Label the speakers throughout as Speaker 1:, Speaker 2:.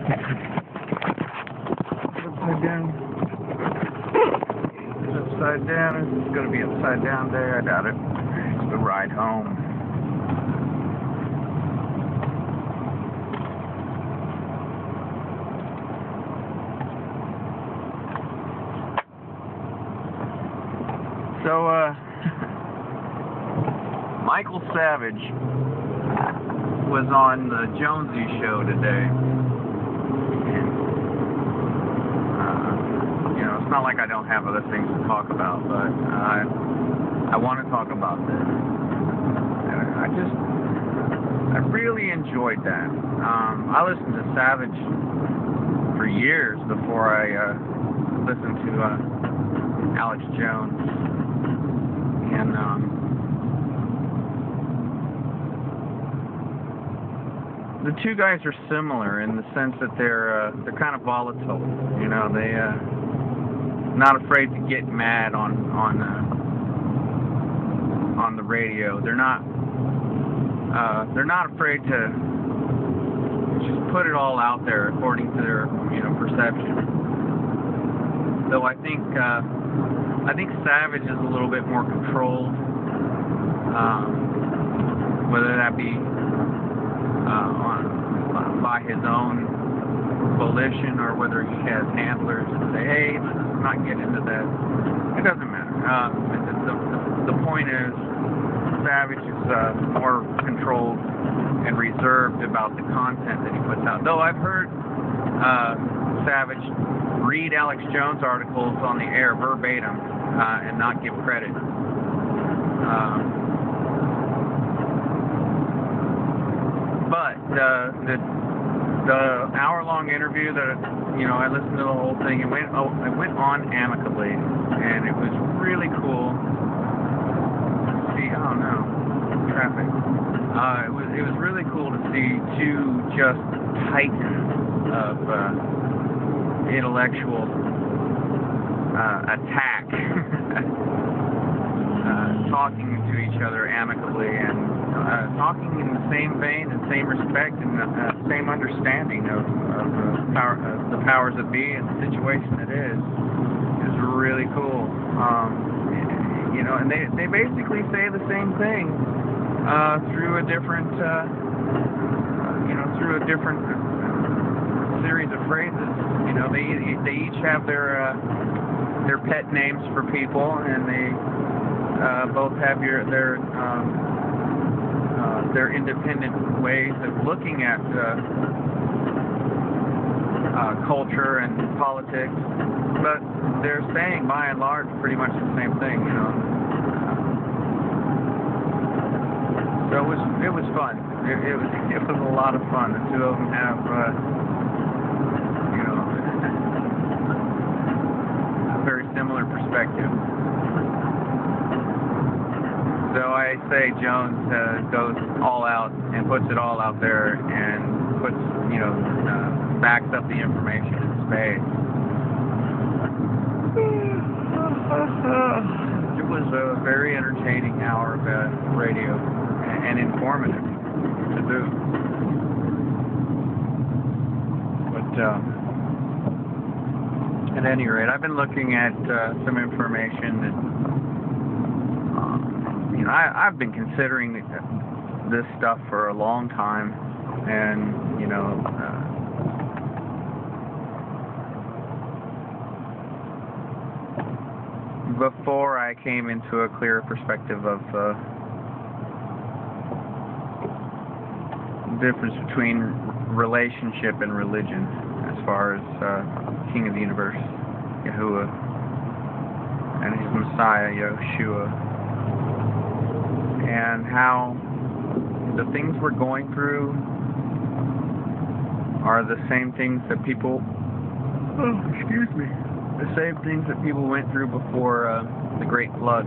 Speaker 1: Upside down. It's upside down. It's going to be upside down there. I doubt it. It's the ride home. So, Michael Savage was on the Jonesy show today. And, you know, it's not like I don't have other things to talk about, but I want to talk about this. I really enjoyed that. I listened to Savage for years before I listened to Alex Jones. And the two guys are similar in the sense that they're kind of volatile. You know, they not afraid to get mad on the radio. They're not afraid to just put it all out there according to their perception. Though I think Savage is a little bit more controlled, whether that be by his own volition or whether he has handlers that say, hey, let's not get into that. It doesn't matter. The point is, Savage is more controlled and reserved about the content that he puts out. Though I've heard Savage read Alex Jones articles on the air verbatim and not give credit. But the hour-long interview that I listened to the whole thing. It went on amicably, and it was really cool to see. Oh no, traffic! It was really cool to see two just titans of intellectual attack talking to each other amicably and talking in the same vein and same respect and same understanding of the powers that be and the situation it is really cool. And they basically say the same thing through a different series of phrases. They each have their pet names for people, and they both have their independent ways of looking at culture and politics, but they're saying by and large pretty much the same thing. So it was fun. It was a lot of fun. The two of them have a very similar perspective. So I say Jones goes all out and puts it all out there and puts, backs up the information in spades. It was a very entertaining hour of radio and informative to boot. But at any rate, I've been looking at some information that I've been considering this stuff for a long time, and before I came into a clearer perspective of the difference between relationship and religion, as far as King of the Universe, Yahuwah, and his Messiah, Yeshua, and how the things we're going through are the same things that people, the same things that people went through before the Great Flood.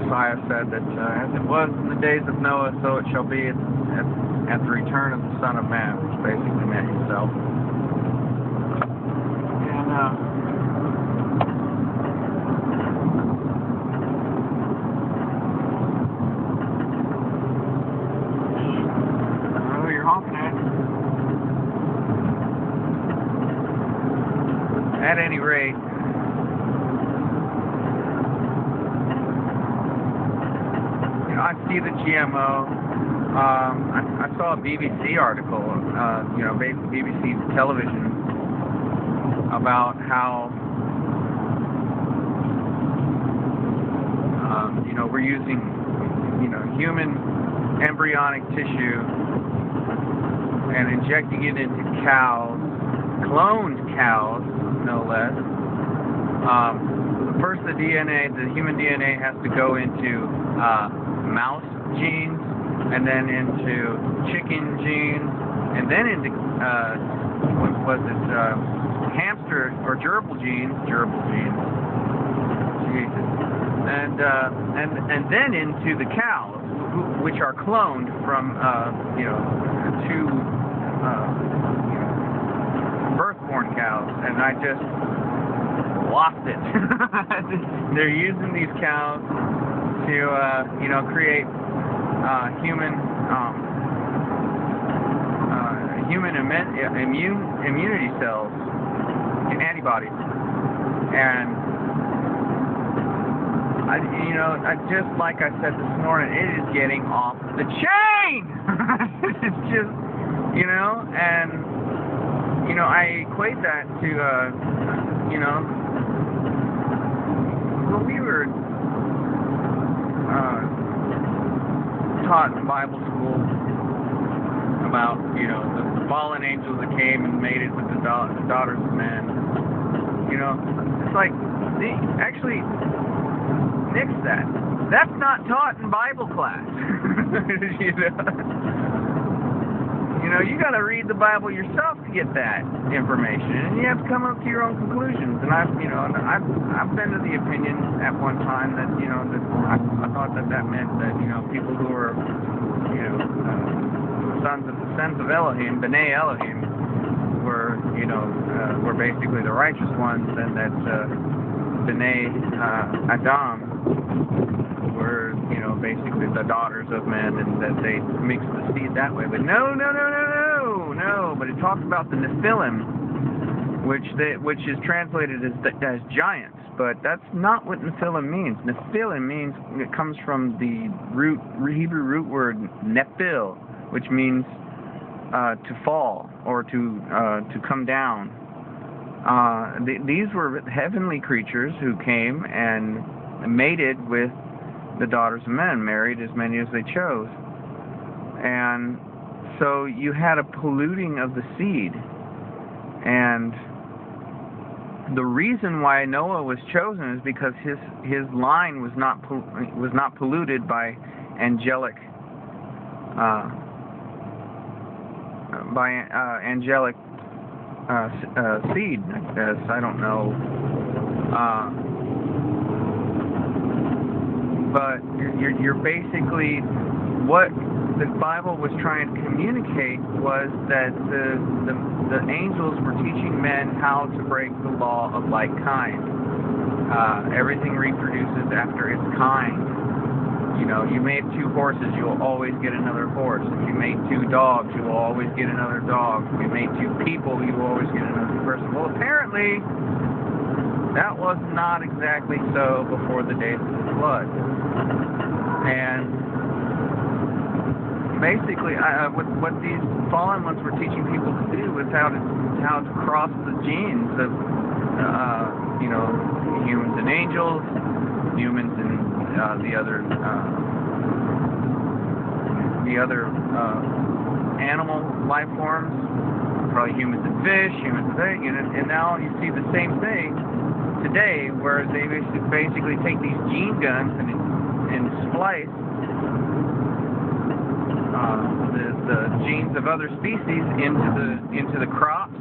Speaker 1: Messiah said that as it was in the days of Noah, so it shall be at the return of the Son of Man, which basically meant himself. And at any rate, I see the GMO. I saw a BBC article, BBC television, about how we're using human embryonic tissue and injecting it into cows, cloned cows, no less. First, the human DNA has to go into mouse genes, and then into chicken genes, and then into hamster or gerbil genes. Jesus. And then into the cows, which are cloned from two birth-born cows, and I just lost it. They're using these cows to create human immunity cells, antibodies, and I just like I said this morning, it is getting off the chain. It's just, and I equate that to when we were taught in Bible school about the fallen angels that came and mated with the daughters of men. It's like actually nix that. That's not taught in Bible class. You got to read the Bible yourself to get that information, and you have to come up to your own conclusions. And I've been of the opinion at one time that that I thought that meant that people who were sons of Elohim, B'nai Elohim, were basically the righteous ones, and that B'nai Adam were basically the daughters of men, and that they mixed the seed that way. But no. But it talks about the Nephilim, which is translated as giants. But that's not what Nephilim means. Nephilim means, it comes from the Hebrew root word nephil, which means to fall or to come down. These were heavenly creatures who came and mated with the daughters of men, married as many as they chose. And so you had a polluting of the seed. And the reason why Noah was chosen is because his line was not polluted by angelic seed, I guess. I don't know. But you're basically, what the Bible was trying to communicate was that the angels were teaching men how to break the law of like kind. Everything reproduces after its kind. You made two horses, you will always get another horse. If you made two dogs, you will always get another dog. If you made two people, you will always get another person. Well, apparently, that was not exactly so before the days of the flood. And basically, what these fallen ones were teaching people to do was how to cross the genes of humans and angels, humans and the other animal life forms, probably humans and fish, humans and eggs, and now you see the same thing today, where they basically take these gene guns and splice the genes of other species into the crops,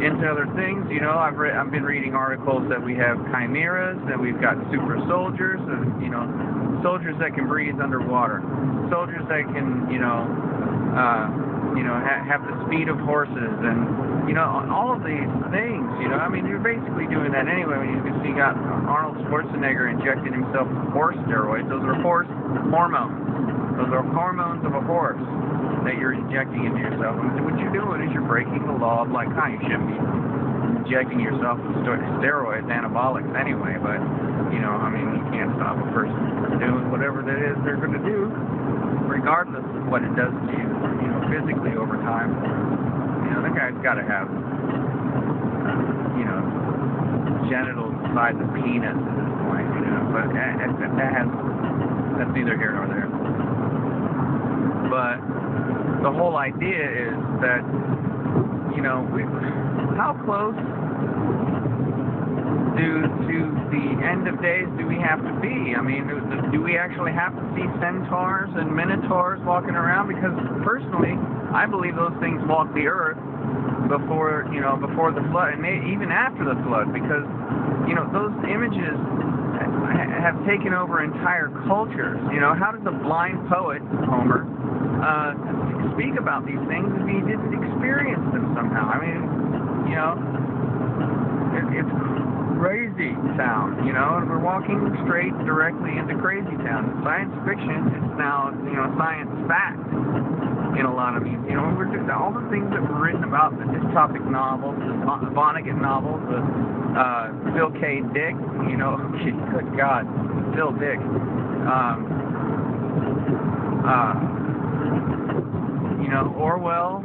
Speaker 1: into other things. I've been reading articles that we have chimeras, that we've got super soldiers, soldiers that can breathe underwater, soldiers that can have the speed of horses, and all of these things. You're basically doing that anyway. When you got Arnold Schwarzenegger injecting himself with horse steroids, those are horse hormones. Those are hormones of a horse that you're injecting into yourself. And what you're doing is you're breaking the law of like kind. You shouldn't be injecting yourself with steroids, anabolics anyway, but, you know, I mean, you can't stop a person from doing whatever that is they're going to do, regardless of what it does to you, you know, physically over time. You know, that guy's got to have, you know, genitals the size of peanuts at this point, you know, but that's neither here nor there. But the whole idea is that, you know, how close to the end of days do we have to be? I mean, do we actually have to see centaurs and minotaurs walking around? Because personally, I believe those things walked the earth before, you know, before the flood, and even after the flood, because, you know, those images have taken over entire cultures. You know, how does a blind poet, Homer, speak about these things if he didn't experience them somehow? I mean, you know, it's crazy town, you know, and we're walking straight directly into crazy town. Science fiction is now, you know, science fact in a lot of these. You know, we're just, all the things that were written about the dystopic novels, the Vonnegut novels, the Phil K. Dick, you know, good God, Phil Dick. You know, Orwell,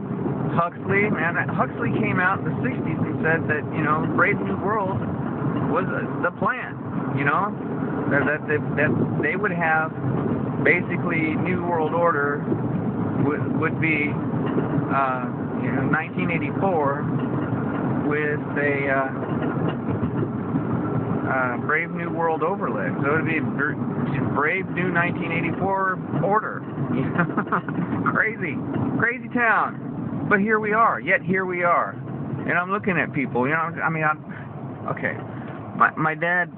Speaker 1: Huxley, man, Huxley came out in the 60s and said that, you know, Brave New World was the plan, you know, that they would have basically New World Order would be, you know, 1984 with a Brave New World overlay. So it would be Brave New 1984 order. Crazy town. But here we are. Yet here we are. And I'm looking at people. You know, I mean, okay. My dad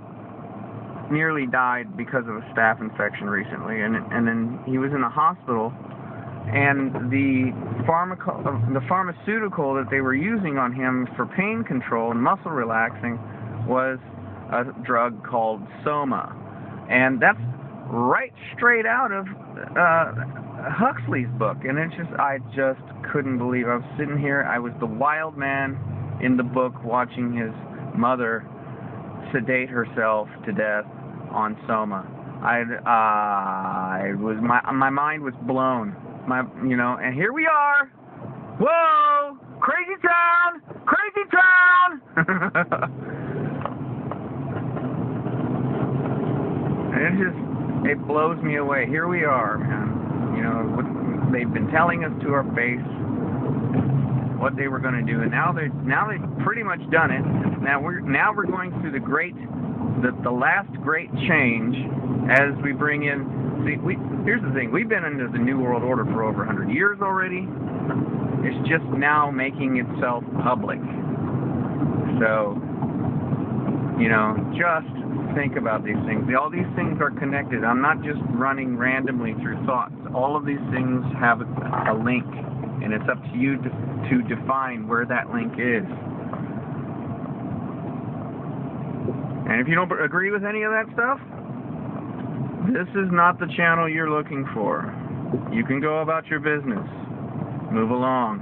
Speaker 1: nearly died because of a staph infection recently, and then he was in the hospital. And the pharmaceutical that they were using on him for pain control and muscle relaxing was a drug called Soma. And that's right straight out of Huxley's book. And it's just, I just couldn't believe. I was sitting here, I was the wild man in the book watching his mother sedate herself to death on Soma. My mind was blown. You know, and here we are. Whoa! Crazy town! Crazy town! And it blows me away. Here we are, man. You know, what they've been telling us to our face what they were going to do, and now they've pretty much done it. Now we're going through the last great change as we bring in. See, here's the thing. We've been under the New World Order for over 100 years already. It's just now making itself public. So, you know, just think about these things. All these things are connected. I'm not just running randomly through thoughts. All of these things have a link, and it's up to you to define where that link is. And if you don't agree with any of that stuff, this is not the channel you're looking for. You can go about your business. Move along.